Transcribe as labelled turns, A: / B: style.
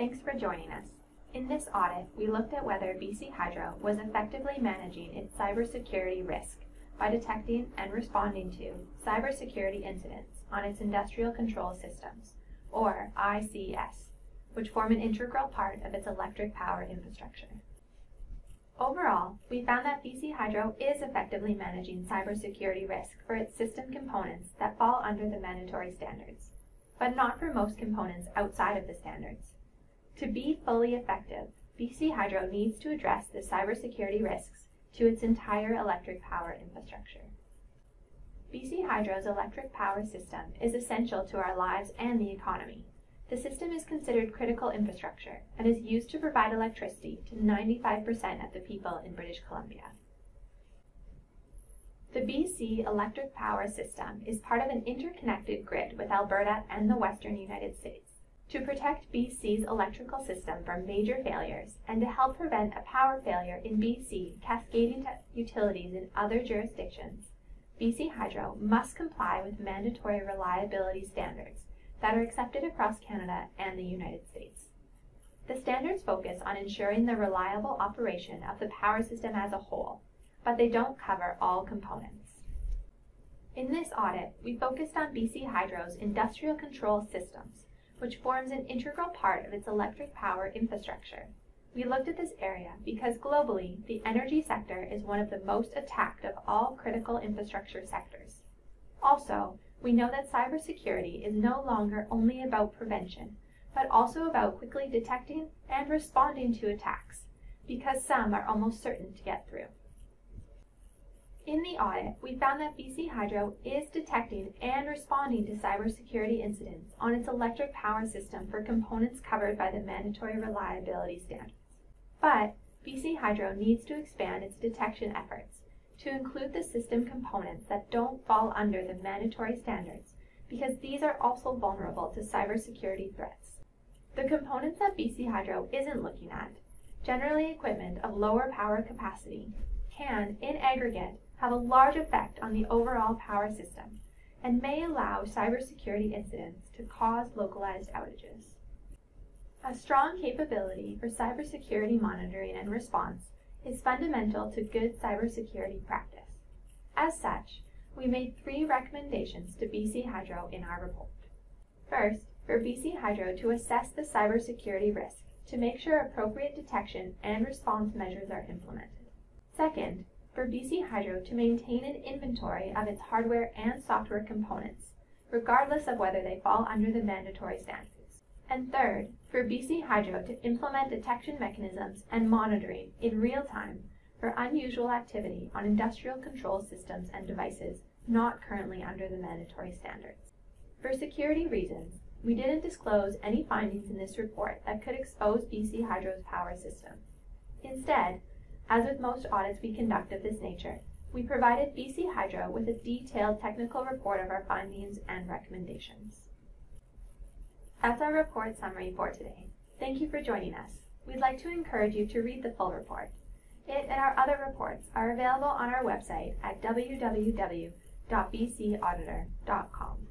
A: Thanks for joining us. In this audit, we looked at whether BC Hydro was effectively managing its cybersecurity risk by detecting and responding to cybersecurity incidents on its industrial control systems, or ICS, which form an integral part of its electric power infrastructure. Overall, we found that BC Hydro is effectively managing cybersecurity risk for its system components that fall under the mandatory standards, but not for most components outside of the standards. To be fully effective, BC Hydro needs to address the cybersecurity risks to its entire electric power infrastructure. BC Hydro's electric power system is essential to our lives and the economy. The system is considered critical infrastructure and is used to provide electricity to 95% of the people in British Columbia. The BC electric power system is part of an interconnected grid with Alberta and the Western United States. To protect BC's electrical system from major failures and to help prevent a power failure in BC cascading to utilities in other jurisdictions, BC Hydro must comply with mandatory reliability standards that are accepted across Canada and the United States. The standards focus on ensuring the reliable operation of the power system as a whole, but they don't cover all components. In this audit, we focused on BC Hydro's industrial control systems, which forms an integral part of its electric power infrastructure. We looked at this area because globally, the energy sector is one of the most attacked of all critical infrastructure sectors. Also, we know that cybersecurity is no longer only about prevention, but also about quickly detecting and responding to attacks, because some are almost certain to get through. In the audit, we found that BC Hydro is detecting and responding to cybersecurity incidents on its electric power system for components covered by the mandatory reliability standards. But BC Hydro needs to expand its detection efforts to include the system components that don't fall under the mandatory standards, because these are also vulnerable to cybersecurity threats. The components that BC Hydro isn't looking at, generally equipment of lower power capacity, can, in aggregate, have a large effect on the overall power system and may allow cybersecurity incidents to cause localized outages. A strong capability for cybersecurity monitoring and response is fundamental to good cybersecurity practice. As such, we made 3 recommendations to BC Hydro in our report. First, for BC Hydro to assess the cybersecurity risk to make sure appropriate detection and response measures are implemented. Second, for BC Hydro to maintain an inventory of its hardware and software components, regardless of whether they fall under the mandatory standards. And third, for BC Hydro to implement detection mechanisms and monitoring in real time for unusual activity on industrial control systems and devices not currently under the mandatory standards. For security reasons, we didn't disclose any findings in this report that could expose BC Hydro's power system. Instead, as with most audits we conduct of this nature, we provided BC Hydro with a detailed technical report of our findings and recommendations. That's our report summary for today. Thank you for joining us. We'd like to encourage you to read the full report. It and our other reports are available on our website at www.bcauditor.com.